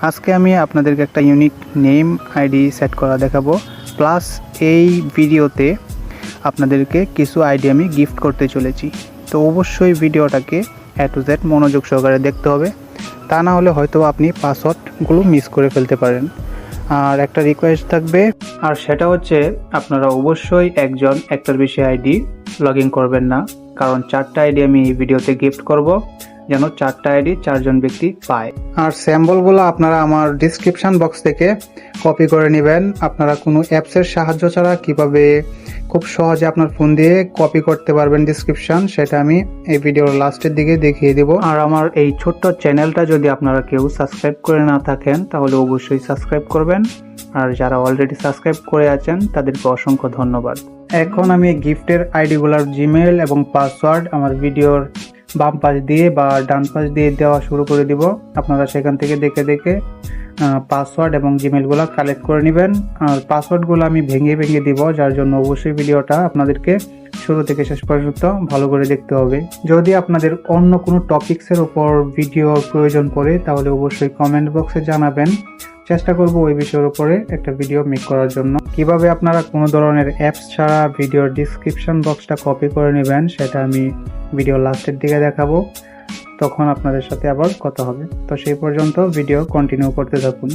আজকে আমি আপনাদেরকে একটা ইউনিক নেম আইডি সেট করা দেখাবো, প্লাস এই ভিডিওতে আপনাদেরকে কিছু আইডি আমি গিফট করতে চলেছি। তো অবশ্যই ভিডিওটাকে A to Z মনোযোগ সহকারে দেখতে হবে, তা না হলে হয়তো আপনি পাসওয়ার্ডগুলো মিস করে ফেলতে পারেন। আর একটা রিকোয়েস্ট থাকবে, আর সেটা হচ্ছে আপনারা অবশ্যই একটার বেশি আইডি লগ ইন করবেন না, কারণ 4টা আইডি আমি এই ভিডিওতে গিফট করব, যেন 4টা আইডি 4জন ব্যক্তি পায়। আর স্যাম্পলগুলো আপনারা আমার ডিসক্রিপশন বক্স থেকে কপি করে নেবেন। আপনারা কোনো অ্যাপসের সাহায্য ছাড়া কিভাবে খুব সহজে আপনার ফোন দিয়ে কপি করতে পারবেন ডিসক্রিপশন, সেটা আমি এই ভিডিওর লাস্টের দিকে দেখিয়ে দেব। আর আমার এই ছোট্ট চ্যানেলটা যদি আপনারা কেউ সাবস্ক্রাইব করে না থাকেন তাহলে অবশ্যই সাবস্ক্রাইব করবেন, আর যারা অলরেডি সাবস্ক্রাইব করে আছেন তাদেরকে অসংখ্য ধন্যবাদ। এখন আমি গিফটের আইডিগুলোর জিমেইল এবং পাসওয়ার্ড আমার ভিডিওর বাম পাশ দিয়ে বা ডান পাশ দিয়ে দেওয়া শুরু করে দিব। আপনারা সেখান থেকে দেখে দেখে পাসওয়ার্ড এবং জিমেইলগুলো কালেক্ট করে নেবেন। আর পাসওয়ার্ডগুলো আমি ভেঙে ভেঙে দিব, যার জন্য অবশ্যই ভিডিওটা আপনাদেরকে শুরু থেকে শেষ পর্যন্ত ভালো করে দেখতে হবে। যদি আপনাদের অন্য কোনো টপিকসের উপর ভিডিওর প্রয়োজন পড়ে তাহলে অবশ্যই কমেন্ট বক্সে জানাবেন, চেষ্টা করব ওই বিষয়ের উপরে একটা ভিডিও মেক করার জন্য। কিভাবে আপনারা কোনো ধরনের অ্যাপস ছাড়া ভিডিওর ডিসক্রিপশন বক্সটা কপি করে নেবেন সেটা আমি ভিডিও লাস্টের দিকে দেখাবো, তখন আপনাদের সাথে আবার কথা হবে। তো সেই পর্যন্ত ভিডিও কন্টিনিউ করতে থাকুন।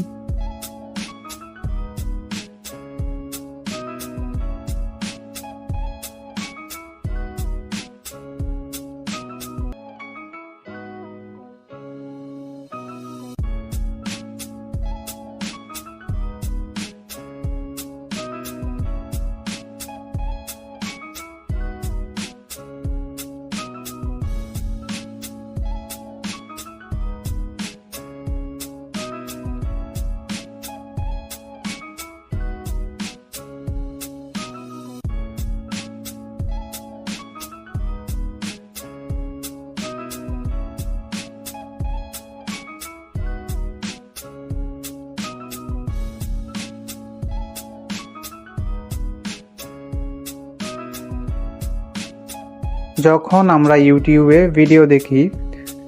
যখন আমরা ইউটিউবে ভিডিও দেখি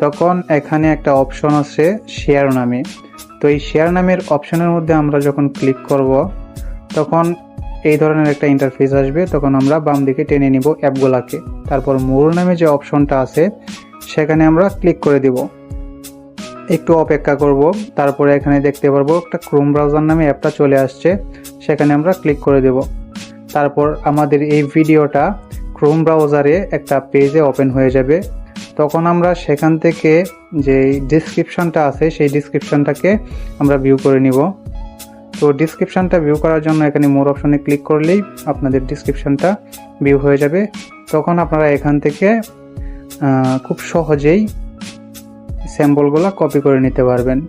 তখন এখানে একটা অপশন আছে শেয়ার নামে। তো এই শেয়ার নামের অপশনের মধ্যে আমরা যখন ক্লিক করব তখন এই ধরনের একটা ইন্টারফেস আসবে। তখন আমরা বাম দিকে টেনে নিব অ্যাপগুলাকে, তারপর মোর নামে যে অপশনটা আছে সেখানে আমরা ক্লিক করে দিব। একটু অপেক্ষা করব, তারপরে এখানে দেখতে পারবো একটা ক্রোম ব্রাউজার নামে অ্যাপটা চলে আসছে, সেখানে আমরা ক্লিক করে দেব। তারপর আমাদের এই ভিডিওটা ক্রোম ব্রাউজারে একটা পেজে ওপেন হয়ে যাবে। তখন আমরা সেখান থেকে যে ডিসক্রিপশনটা আছে সেই ডিসক্রিপশনটাকে আমরা ভিউ করে নিব। তো ডিসক্রিপশনটা ভিউ করার জন্য এখানে মোর অপশনে ক্লিক করলেই আপনাদের ডিসক্রিপশনটা ভিউ হয়ে যাবে। তখন আপনারা এখান থেকে খুব সহজেই স্যাম্পলগুলো কপি করে নিতে পারবেন।